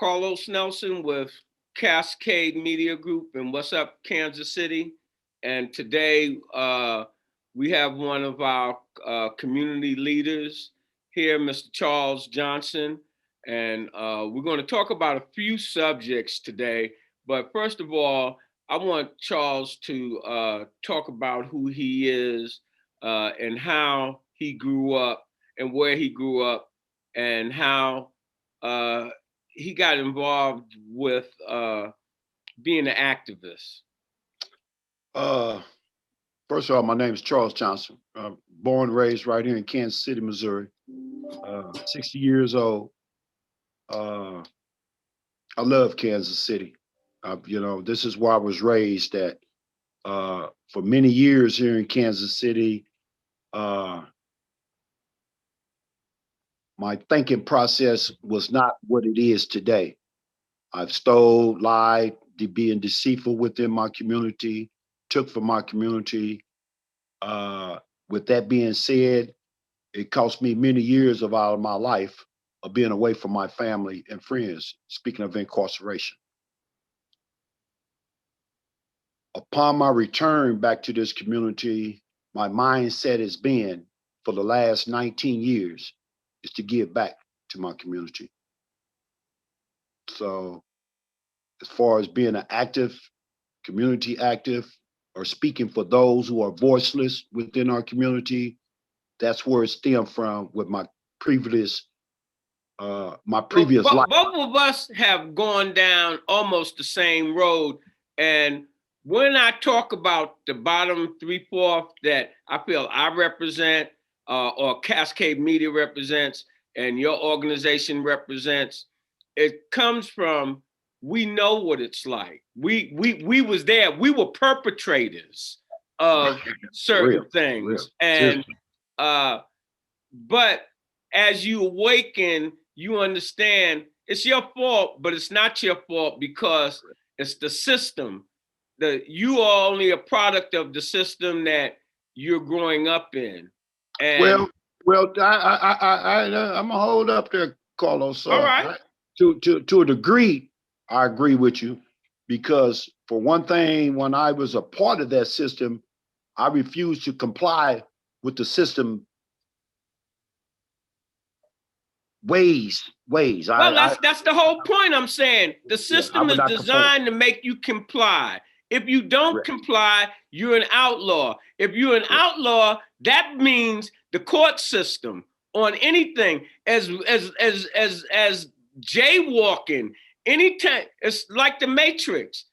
Carlos Nelson with Cascade Media Group and What's Up Kansas City. And today we have one of our community leaders here, Mr. Charles Johnson. And we're going to talk about a few subjects today. But first of all, I want Charles to talk about who he is and how he grew up and where he grew up and how he got involved with being an activist. First of all, my name is Charles Johnson. Born and raised right here in Kansas City, Missouri. 60 years old. I love Kansas City. This is where I was raised at. For many years here in Kansas City, my thinking process was not what it is today. I've stole, lied, being deceitful within my community, took from my community. With that being said, it cost me many years of out of my life of being away from my family and friends, speaking of incarceration. Upon my return back to this community, my mindset has been for the last 19 years is to give back to my community. So as far as being an active, community active, or speaking for those who are voiceless within our community, that's where it stemmed from with my previous life. Both of us have gone down almost the same road. And when I talk about the bottom 3/4 that I feel I represent, or Cascade Media represents, and your organization represents, it comes from we know what it's like. We was there. We were perpetrators of certain things, and but as you awaken, you understand it's your fault, but it's not your fault because it's the system. You are only a product of the system that you're growing up in. And I'm gonna hold up there, Carlos. All right. To a degree, I agree with you because for one thing, when I was a part of that system, I refused to comply with the system ways. Well, that's the whole point. I'm saying the system is designed to make you comply. If you don't comply, you're an outlaw. If you're an outlaw, that means the court system on anything as jaywalking. Anytime it's like the Matrix.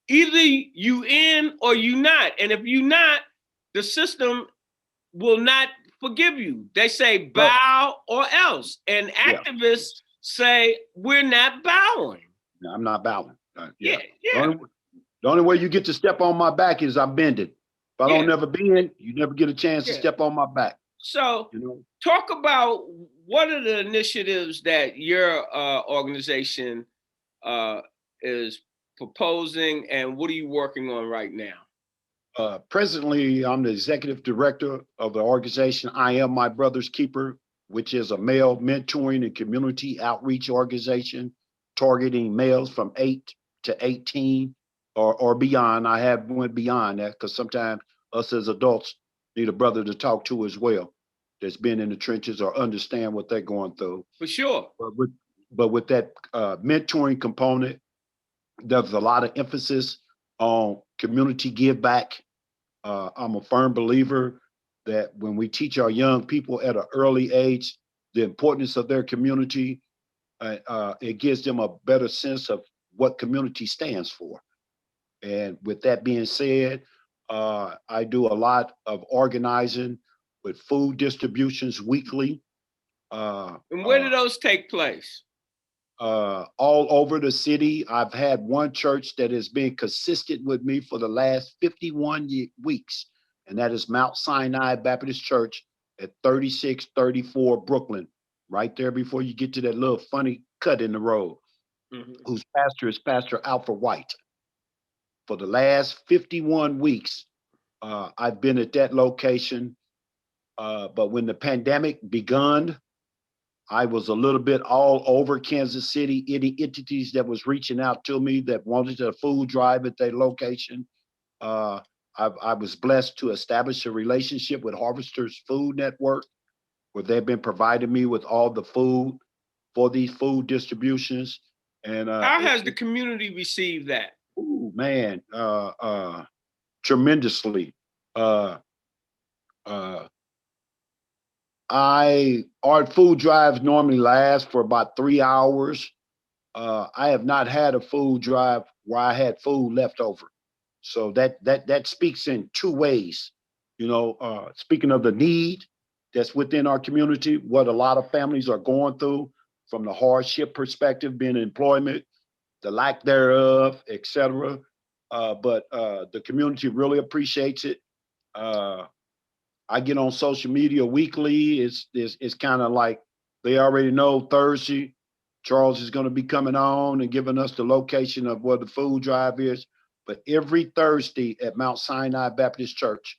Either you in or you not, and if you not, the system will not forgive you. They say bow or else. And activists say we're not bowing. No, I'm not bowing. Yeah. The only way you get to step on my back is I'm bended. If I don't never bend, you never get a chance to step on my back. So talk about what are the initiatives that your organization is proposing and what are you working on right now? Presently, I'm the executive director of the organization I Am My Brother's Keeper, which is a male mentoring and community outreach organization targeting males from 8 to 18 or beyond. I have went beyond that because sometimes us as adults need a brother to talk to as well that's been in the trenches or understand what they're going through. For sure. But with that mentoring component, there's a lot of emphasis on community give back. I'm a firm believer that when we teach our young people at an early age the importance of their community, it gives them a better sense of what community stands for. And with that being said, I do a lot of organizing with food distributions weekly. And where do those take place? All over the city. I've had one church that has been consistent with me for the last 51 weeks, and that is Mount Sinai Baptist Church at 3634 Brooklyn, right there before you get to that little funny cut in the road, whose pastor is Pastor Alfred White. For the last 51 weeks, I've been at that location. But when the pandemic begun, I was a little bit all over Kansas City, any entities that was reaching out to me that wanted a food drive at their location. Uh, I was blessed to establish a relationship with Harvesters Food Network, where they've been providing me with all the food for these food distributions. And How has the community received that? ooh, man, tremendously. Uh, uh, our food drives normally last for about 3 hours. I have not had a food drive where I had food left over. So that speaks in two ways. Speaking of the need that's within our community, what a lot of families are going through from the hardship perspective, being in employment, the lack thereof, etc. But the community really appreciates it. Uh, I get on social media weekly. It's kind of like they already know Thursday, Charles is going to be coming on and giving us the location of where the food drive is. But every Thursday at Mount Sinai Baptist Church,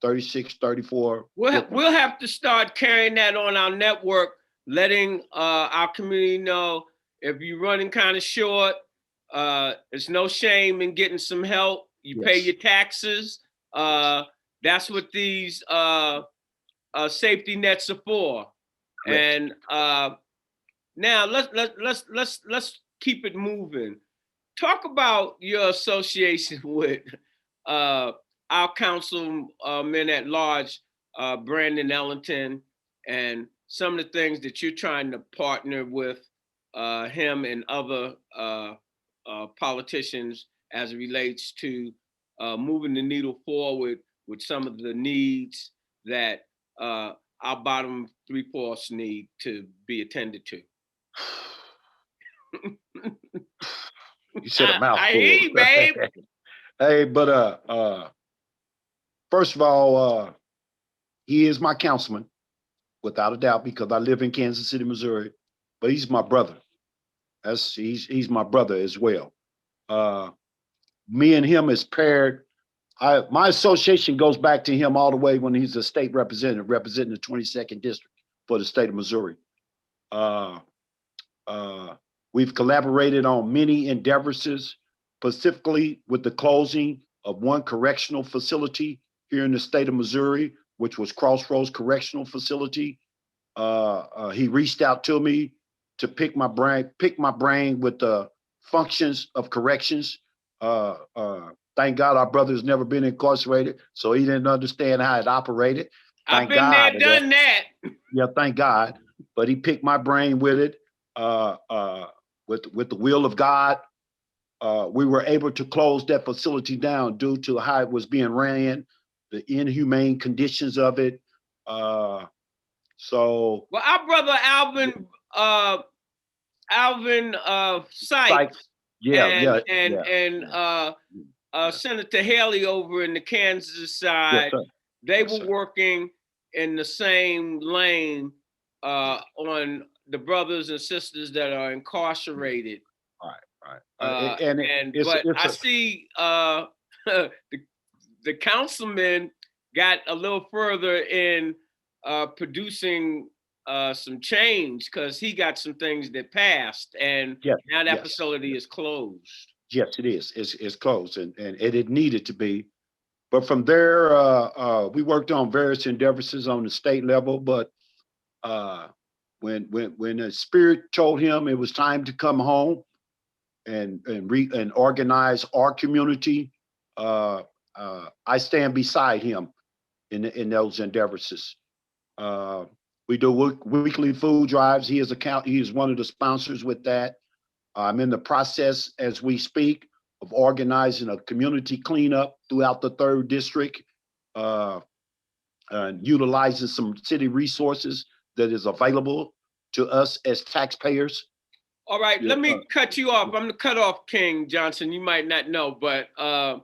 3634. We'll have to start carrying that on our network, letting our community know if you're running kind of short. There's no shame in getting some help. You pay your taxes. That's what these safety nets are for. Correct. And now let's keep it moving. Talk about your association with our councilman at large, Brandon Ellington, and some of the things that you're trying to partner with him and other politicians as it relates to moving the needle forward with some of the needs that our bottom three-fourths need to be attended to. You said a mouthful. I hear you, babe. Hey, but first of all, he is my councilman, without a doubt, because I live in Kansas City, Missouri. But he's my brother. He's my brother as well. Me and him is paired. My association goes back to him all the way when he's a state representative, representing the 22nd district for the state of Missouri. We've collaborated on many endeavors, specifically with the closing of one correctional facility here in the state of Missouri, which was Crossroads Correctional Facility. He reached out to me to pick my brain with the functions of corrections. Thank God our brother's never been incarcerated, so he didn't understand how it operated. I've been there, done that. Yeah, thank God. But he picked my brain with it. With the will of God, we were able to close that facility down due to how it was being ran, the inhumane conditions of it. So, well, our brother Alvin Sykes, Senator Haley over in the Kansas side, they were working in the same lane on the brothers and sisters that are incarcerated. Right. I see the councilman got a little further in producing some change because he got some things that passed, and now that facility is closed. Yes, it is. It's closed, and it needed to be. But from there, we worked on various endeavors on the state level. But when the Spirit told him it was time to come home and organize our community, I stand beside him in those endeavors. We do weekly food drives. He is one of the sponsors with that. I'm in the process as we speak of organizing a community cleanup throughout the 3rd district, utilizing some city resources that is available to us as taxpayers. All right, let me cut you off. I'm the cutoff king, Johnson. You might not know, but on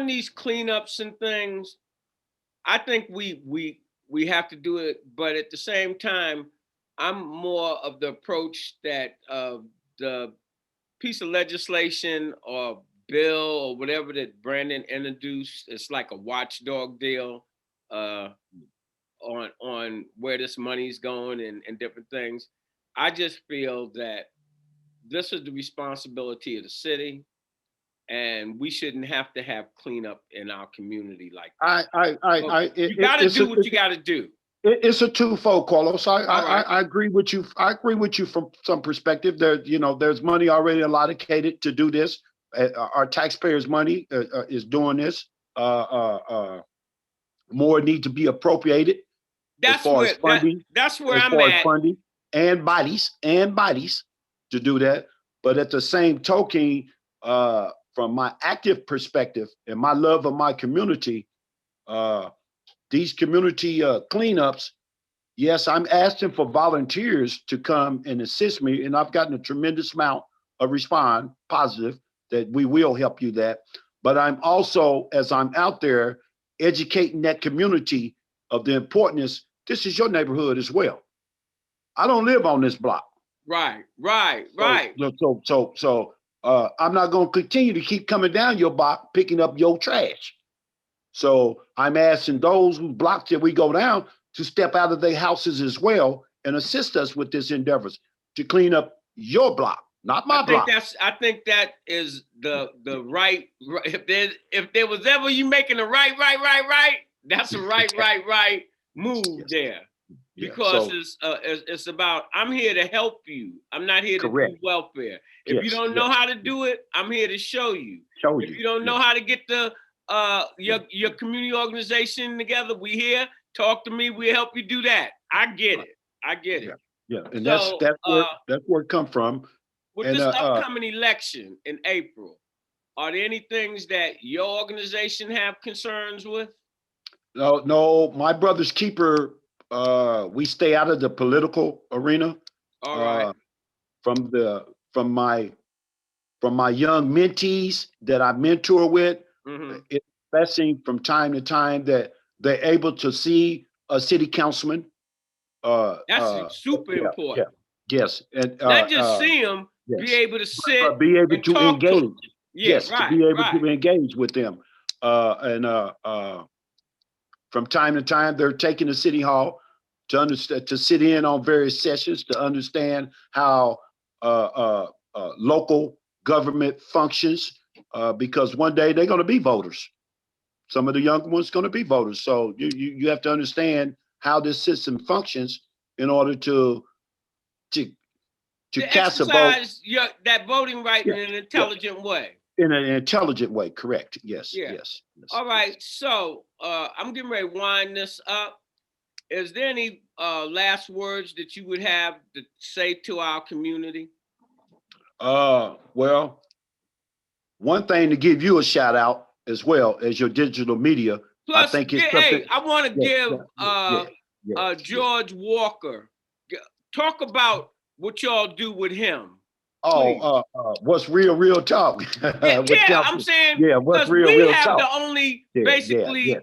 these cleanups and things, I think we have to do it. But at the same time, I'm more of the approach that the piece of legislation or bill or whatever that Brandon introduced, it's like a watchdog deal, on where this money's going and different things. I just feel that this is the responsibility of the city, and we shouldn't have to have cleanup in our community like that. You got to do what you got to do. It's a twofold, Carlos. All right. I agree with you. I agree with you from some perspective. There's money already allocated to do this. Our taxpayers' money is doing this. More need to be appropriated as far as funding. That's where I'm at. Funding and bodies to do that. But at the same token, from my active perspective and my love of my community, these community cleanups, yes, I'm asking for volunteers to come and assist me, and I've gotten a tremendous amount of response, positive, that we will help you that. But I'm also, as I'm out there, educating that community of the importance. This is your neighborhood as well. I don't live on this block. Right. So I'm not going to continue to keep coming down your block picking up your trash. So I'm asking those who blocks that we go down to step out of their houses as well and assist us with this endeavors to clean up your block, not my block. I think that is the right. If there was ever you making a right, that's a right move there. Because it's about, I'm here to help you. I'm not here to do welfare. If you don't know how to do it, I'm here to show you. If you don't know how to get the your community organization together, we here. Talk to me. We'll help you do that. I get it. Yeah. And so, that's where it come from. With this upcoming election in April, are there any things that your organization have concerns with? No, my brother's keeper. We stay out of the political arena. All right. From my young mentees that I mentor with, it's especially from time to time that they're able to see a city councilman. That's super important. Yes, and not just see them, be able to sit, be able to engage. To be able to engage with them, from time to time, they're taking the city hall to understand, to sit in on various sessions, to understand how local government functions, because one day they're going to be voters. Some of the young ones going to be voters. So you have to understand how this system functions in order to cast a vote. That voting right in an intelligent way. In an intelligent way, correct. Yes. All right, so I'm getting ready to wind this up. Is there any last words that you would have to say to our community? Well, one thing to give you a shout out as well as your digital media. Plus, I think I want to give George Walker, talk about what y'all do with him. What's real talk? I'm saying, what's real talk? We have the only basically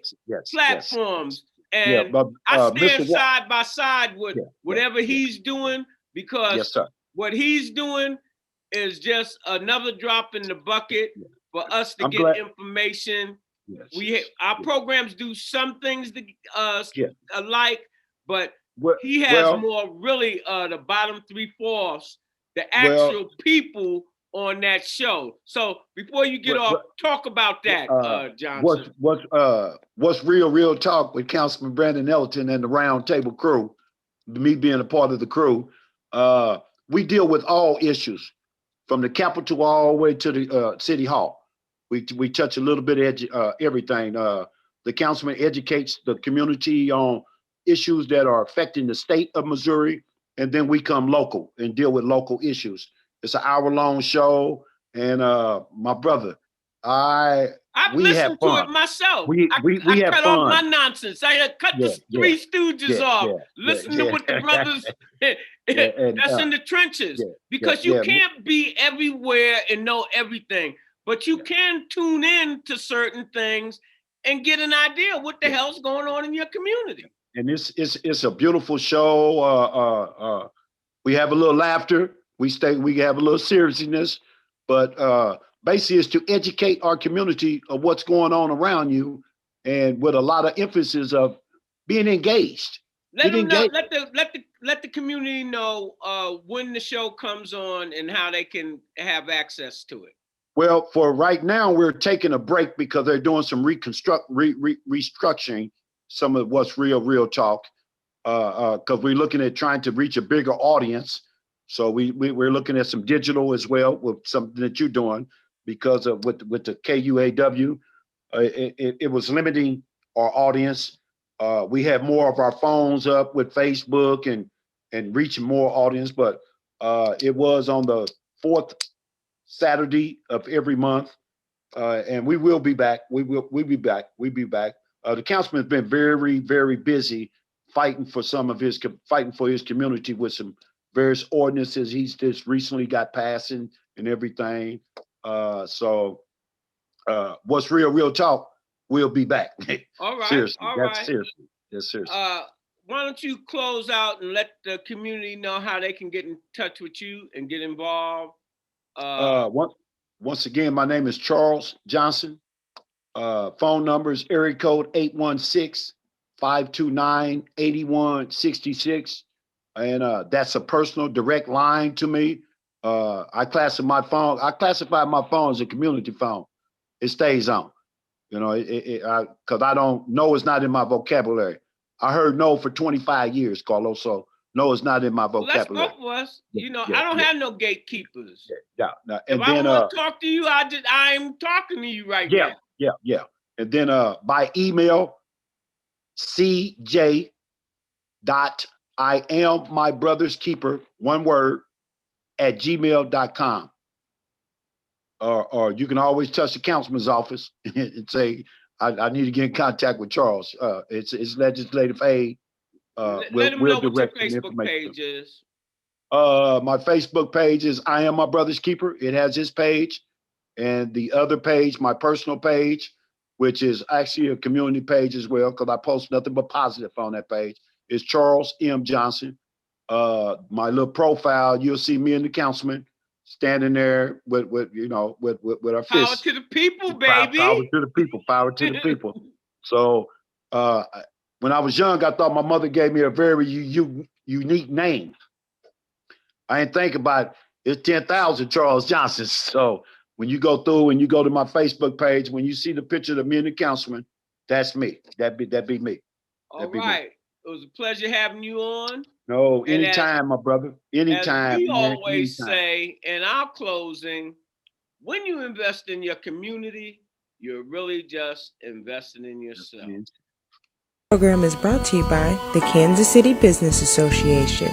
platforms, and I stand side by side with whatever he's doing, because what he's doing is just another drop in the bucket for us to get information. Our programs do some things alike, but he has more really the bottom 3/4, the actual people on that show. So before you get off, talk about that, Johnson. What's real talk with Councilman Brandon Elton and the Round Table crew, me being a part of the crew, we deal with all issues from the Capitol all the way to the City Hall. We touch a little bit of everything. The councilman educates the community on issues that are affecting the state of Missouri, and then we come local and deal with local issues. It's an hour-long show, and my brother, I've listened to it myself. We have cut fun. Off my nonsense. I cut the Three Stooges off. Listen to what the brothers that's in the trenches, because you can't be everywhere and know everything, but you can tune in to certain things and get an idea what the hell's going on in your community. And it's a beautiful show. We have a little laughter. We have a little seriousness, but basically it's to educate our community of what's going on around you, and with a lot of emphasis of being engaged. Let Get them know. engaged. Let the community know when the show comes on and how they can have access to it. Well, for right now, we're taking a break because they're doing some restructuring some of what's real talk. Because we're looking at trying to reach a bigger audience. So we're looking at some digital as well with something that you're doing because of with the KUAW, it was limiting our audience. We have more of our phones up with Facebook and reaching more audience, but it was on the fourth Saturday of every month, and we will be back. We'll be back. We'll be back. The councilman's been very busy fighting for his community with some various ordinances he's just recently got passing and everything. So what's real talk? We'll be back. All right. Seriously, All that's right. seriously. That's seriously. Why don't you close out and let the community know how they can get in touch with you and get involved? Once again, my name is Charles Johnson. Phone number is area code 816-529-8166. And that's a personal direct line to me. I classify my phone as a community phone. It stays on. You know, because I don't know, it's not in my vocabulary. I heard no for 25 years, Carlos. So no, it's not in my vocabulary. That's both of us. You know, I don't have no gatekeepers. Yeah. And if I want to talk to you, I'm talking to you right now. Yeah. And then by email, cj.IamMyBrother'sKeeper, one word, @gmail.com. Or you can always touch the councilman's office and say, I need to get in contact with Charles. It's legislative aid. Let them know what your Facebook page is. My Facebook page is I Am My Brother's Keeper. It has his page. And the other page, my personal page, which is actually a community page as well, because I post nothing but positive on that page, is Charles M. Johnson. My little profile, you'll see me and the councilman standing there with our fists. Power to the people, baby. Power to the people. Power to the people. So when I was young, I thought my mother gave me a very unique name. I didn't think about it's 10,000 Charles Johnson. So when you go through and you go to my Facebook page, when you see the picture of me and the councilman, that's me. That'd be me. All right. It was a pleasure having you on. No, anytime, my brother. Anytime. As we always say in our closing, when you invest in your community, you're really just investing in yourself. The program is brought to you by the Kansas City Business Association.